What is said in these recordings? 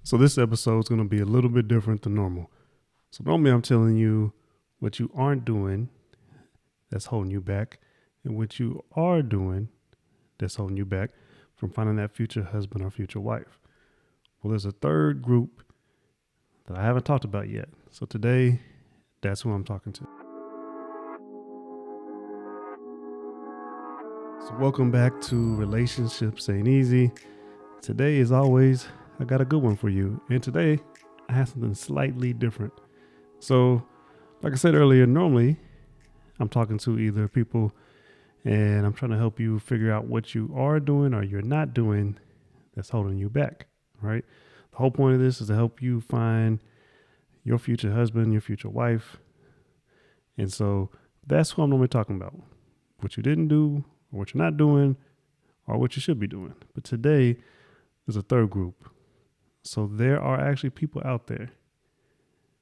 So this episode is going to be a little bit different than normal. So normally I'm telling you what you aren't doing that's holding you back, and what you are doing that's holding you back from finding that future husband or future wife. Well, there's a third group that I haven't talked about yet. So today, that's who I'm talking to. So welcome back to Relationships Ain't Easy. Today, as always, I got a good one for you. And today, I have something slightly different. So, like I said earlier, normally I'm talking to either people and I'm trying to help you figure out what you are doing or you're not doing that's holding you back, right? The whole point of this is to help you find your future husband, your future wife. And so that's what I'm normally talking about. What you didn't do, or what you're not doing, or what you should be doing. But today there's a third group. So there are actually people out there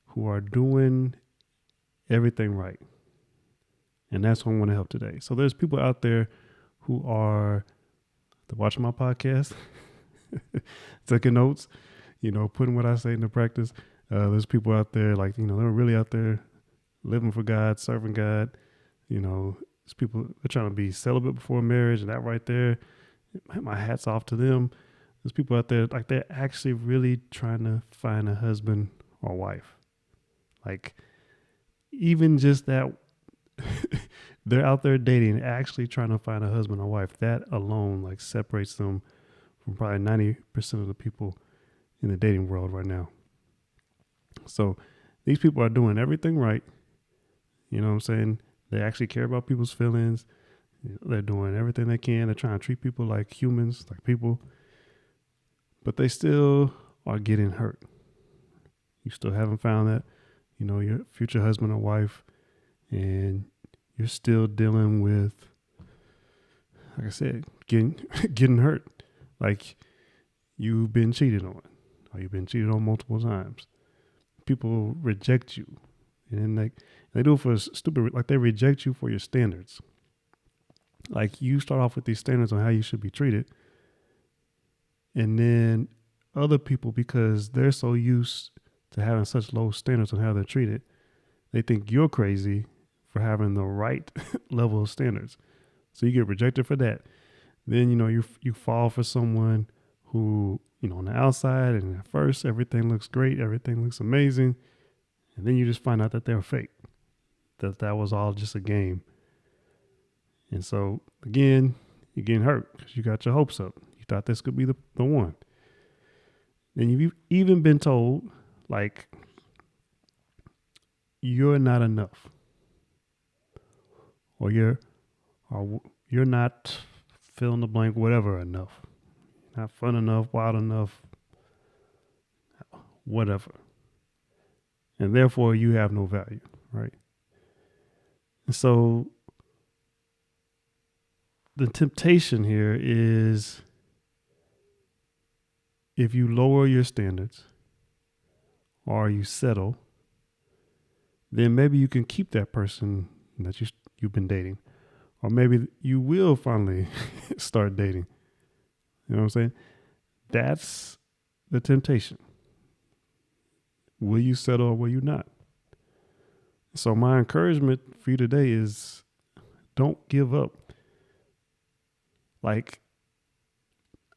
who are doing everything right. And that's what I want to help today. So there's people out there who are watching my podcast, taking notes, putting what I say into practice. There's people out there they're really out there living for God, serving God. There's people that are trying to be celibate before marriage, and that right there, my hat's off to them. There's people out there they're actually really trying to find a husband or wife. Even just that, they're out there dating, actually trying to find a husband or wife. That alone separates them from probably 90% of the people in the dating world right now. So these people are doing everything right. You know what I'm saying? They actually care about people's feelings. They're doing everything they can. They're trying to treat people like humans, like people. But they still are getting hurt. You still haven't found that, your future husband or wife, and you're still dealing with, like I said, getting hurt. You've been cheated on, or you've been cheated on multiple times. People reject you, and they do it for stupid. They reject you for your standards. You start off with these standards on how you should be treated, and then other people, because they're so used to having such low standards on how they're treated, they think you're crazy for having the right level of standards. So you get rejected for that. Then, you fall for someone who, on the outside, and at first everything looks great, everything looks amazing. And then you just find out that they're fake, that was all just a game. And so again, you're getting hurt because you got your hopes up. You thought this could be the one. And you've even been told, you're not enough, or you're not fill in the blank, whatever enough, not fun enough, wild enough, whatever. And therefore you have no value, right? And so the temptation here is, if you lower your standards or you settle, then maybe you can keep that person that you've been dating. Or maybe you will finally start dating. You know what I'm saying? That's the temptation. Will you settle or will you not? So my encouragement for you today is, don't give up.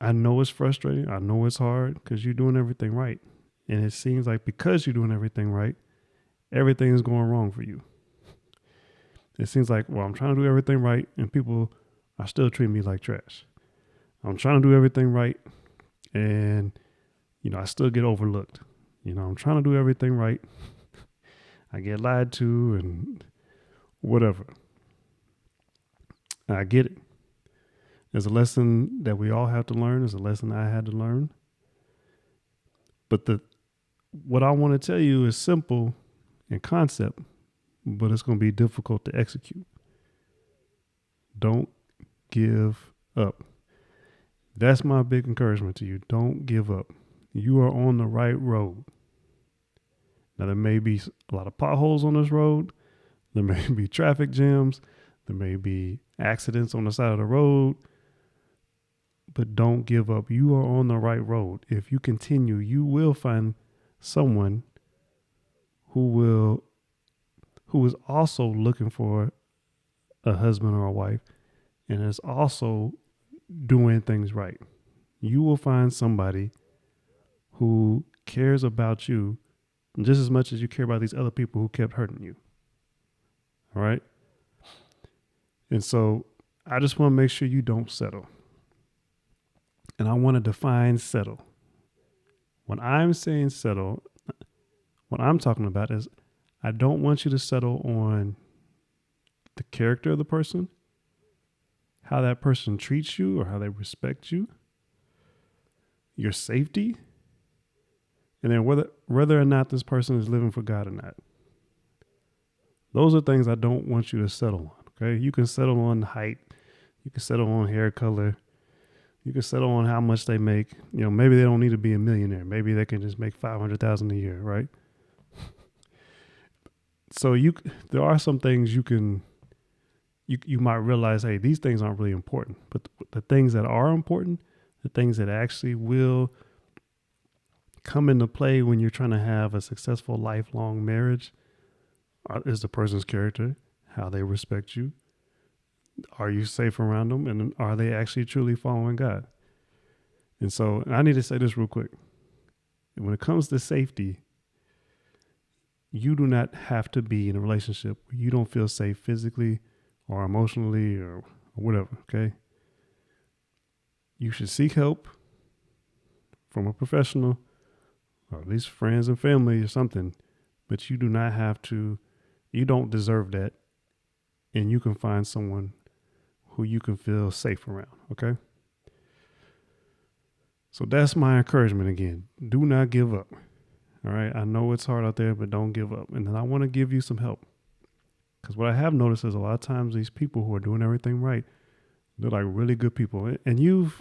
I know it's frustrating. I know it's hard because you're doing everything right. And it seems like because you're doing everything right, everything is going wrong for you. It seems like, I'm trying to do everything right, and people are still treating me like trash. I'm trying to do everything right, and, I still get overlooked. I'm trying to do everything right. I get lied to and whatever. I get it. There's a lesson that we all have to learn. There's a lesson I had to learn. But what I want to tell you is simple in concept, but it's going to be difficult to execute. Don't give up. That's my big encouragement to you. Don't give up. You are on the right road. Now, there may be a lot of potholes on this road. There may be traffic jams. There may be accidents on the side of the road. but don't give up. You are on the right road. If you continue, you will find someone who is also looking for a husband or a wife and is also doing things right. You will find somebody who cares about you just as much as you care about these other people who kept hurting you. All right. And so I just want to make sure you don't settle. And I want to define settle. When I'm saying settle, what I'm talking about is I don't want you to settle on the character of the person, how that person treats you or how they respect you, your safety, and then whether or not this person is living for God or not. Those are things I don't want you to settle on. Okay. You can settle on height. You can settle on hair color. You can settle on how much they make. You know, maybe they don't need to be a millionaire. Maybe they can just make $500,000 a year, right? So there are some things you might realize, hey, these things aren't really important. But the things that are important, the things that actually will come into play when you're trying to have a successful lifelong marriage is the person's character, how they respect you. Are you safe around them? And are they actually truly following God? And so I need to say this real quick. When it comes to safety, you do not have to be in a relationship where you don't feel safe physically or emotionally or whatever, okay? You should seek help from a professional or at least friends and family or something, but you do not have to, you don't deserve that, and you can find someone who you can feel safe around, okay? So that's my encouragement again. Do not give up. All right. I know it's hard out there, but don't give up. And then I want to give you some help. Because what I have noticed is a lot of times these people who are doing everything right, they're like really good people. And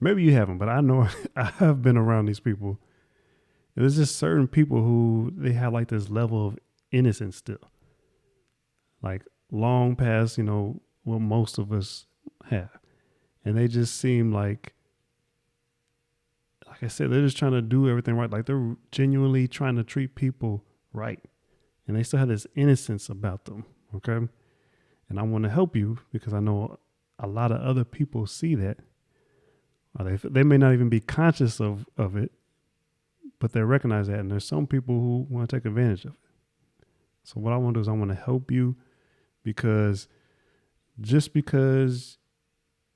maybe you haven't, but I know I have been around these people. And there's just certain people who they have like this level of innocence still. Like long past, what most of us have. And they just seem like I said, they're just trying to do everything right. Like they're genuinely trying to treat people right. And they still have this innocence about them. Okay. And I want to help you because I know a lot of other people see that. Or they may not even be conscious of it, but they recognize that. And there's some people who want to take advantage of it. So what I want to do is I want to help you because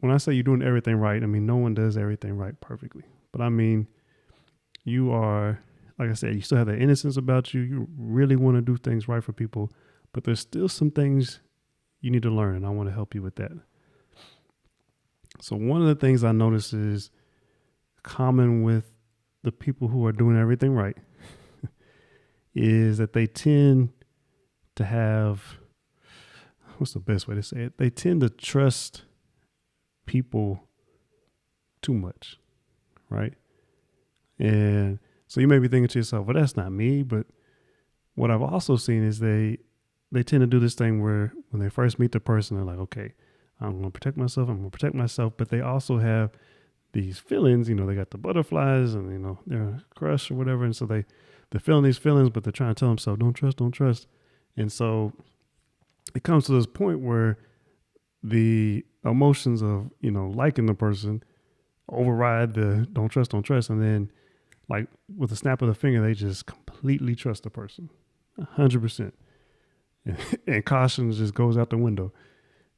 when I say you're doing everything right, I mean, no one does everything right perfectly. But I mean, you are, like I said, you still have that innocence about you. You really want to do things right for people, but there's still some things you need to learn, and I want to help you with that. So one of the things I notice is common with the people who are doing everything right is that they tend to have, what's the best way to say it? They tend to trust people too much. Right. And so you may be thinking to yourself, well, that's not me. But what I've also seen is they tend to do this thing where when they first meet the person, they're like, okay, I'm going to protect myself. But they also have these feelings, they got the butterflies and, they're crushed or whatever. And so they're feeling these feelings, but they're trying to tell themselves, don't trust. And so it comes to this point where the emotions of, liking the person override the don't trust. And then like with a snap of the finger, they just completely trust the person 100%. And caution just goes out the window.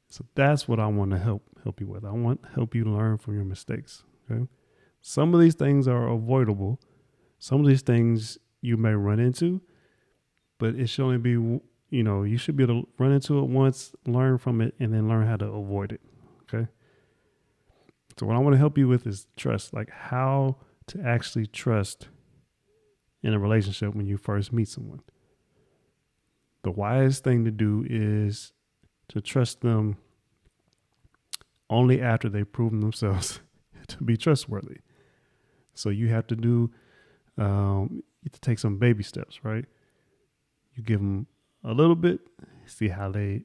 So that's what I want to help you with. I want to help you learn from your mistakes. Okay. Some of these things are avoidable. Some of these things you may run into, but it should only be, you should be able to run into it once, learn from it, and then learn how to avoid it. Okay. So what I want to help you with is trust, like how to actually trust in a relationship when you first meet someone. The wisest thing to do is to trust them only after they've proven themselves to be trustworthy. So you have to you have to take some baby steps, right? You give them a little bit, see how they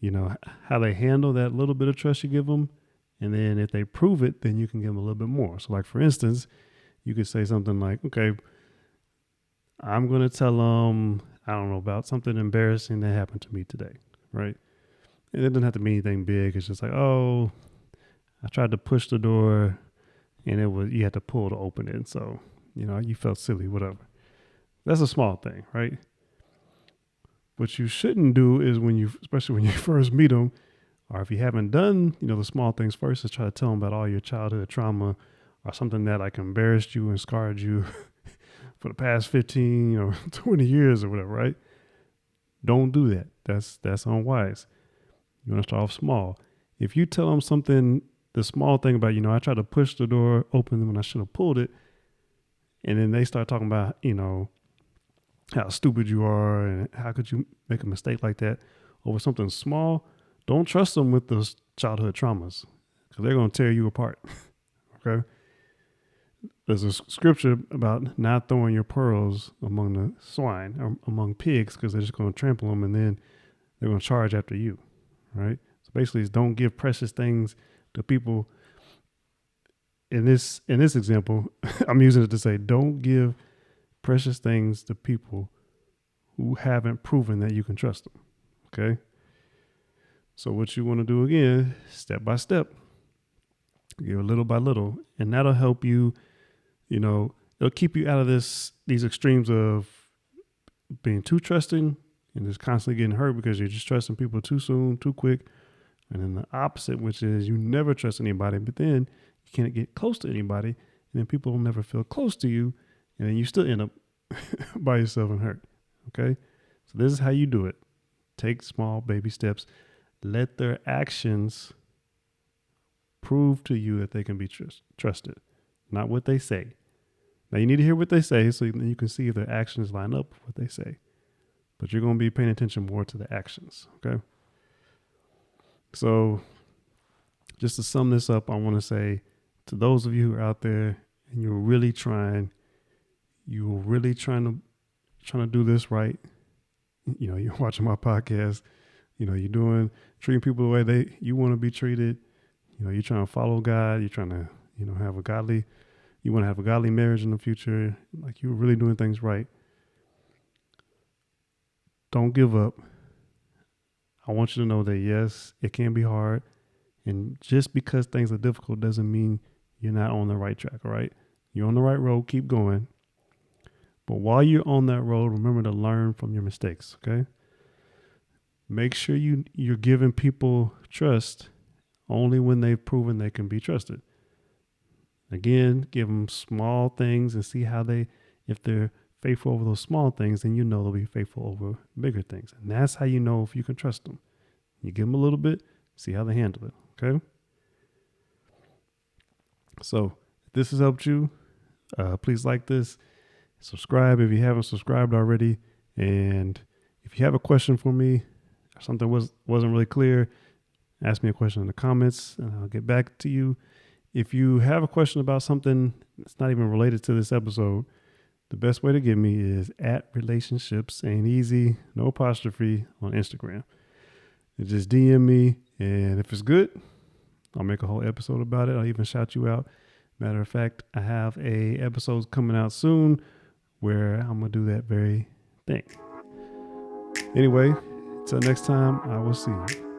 handle that little bit of trust you give them. And then if they prove it, then you can give them a little bit more. So like, for instance, you could say something like, okay, I'm going to tell them, I don't know, about something embarrassing that happened to me today, right? And it doesn't have to be anything big. It's just like, oh, I tried to push the door and you had to pull to open it. So, you felt silly, whatever. That's a small thing, right? What you shouldn't do is especially when you first meet them, or if you haven't done, the small things first, is try to tell them about all your childhood trauma or something that like embarrassed you and scarred you for the past 15, 20 years or whatever, right? Don't do that. That's unwise. You want to start off small. If you tell them something, the small thing about, I tried to push the door open when I should have pulled it, and then they start talking about, how stupid you are and how could you make a mistake like that over something small, don't trust them with those childhood traumas because they're going to tear you apart. Okay? There's a scripture about not throwing your pearls among the swine or among pigs because they're just going to trample them and then they're going to charge after you, right? So basically, it's don't give precious things to people. In this example, I'm using it to say don't give precious things to people who haven't proven that you can trust them. Okay. So what you want to do again, step by step, give little by little, and that'll help you, it'll keep you out of these extremes of being too trusting and just constantly getting hurt because you're just trusting people too soon, too quick. And then the opposite, which is you never trust anybody, but then you can't get close to anybody. And then people will never feel close to you. And then you still end up by yourself and hurt. Okay. So this is how you do it. Take small baby steps. Let their actions prove to you that they can be trusted, not what they say. Now you need to hear what they say so then you can see if their actions line up with what they say. But you're going to be paying attention more to the actions. Okay. So just to sum this up, I want to say to those of you who are out there and you're really trying to do this right. You're watching my podcast, you're treating people the way you want to be treated. You're trying to follow God. You're trying to, you want to have a godly marriage in the future. Like you're really doing things right. Don't give up. I want you to know that yes, it can be hard. And just because things are difficult doesn't mean you're not on the right track. All right. You're on the right road. Keep going. But while you're on that road, remember to learn from your mistakes, okay? Make sure you're giving people trust only when they've proven they can be trusted. Again, give them small things and see if they're faithful over those small things, then they'll be faithful over bigger things. And that's how you know if you can trust them. You give them a little bit, see how they handle it, okay? So if this has helped you, please like this. Subscribe if you haven't subscribed already. And if you have a question for me or something wasn't really clear, ask me a question in the comments and I'll get back to you. If you have a question about something that's not even related to this episode, the best way to get me is @relationships.ain't-easy, no apostrophe, on Instagram. And just DM me, and if it's good, I'll make a whole episode about it. I'll even shout you out. Matter of fact, I have a episode coming out soon where I'm going to do that very thing. Anyway, until next time, I will see you.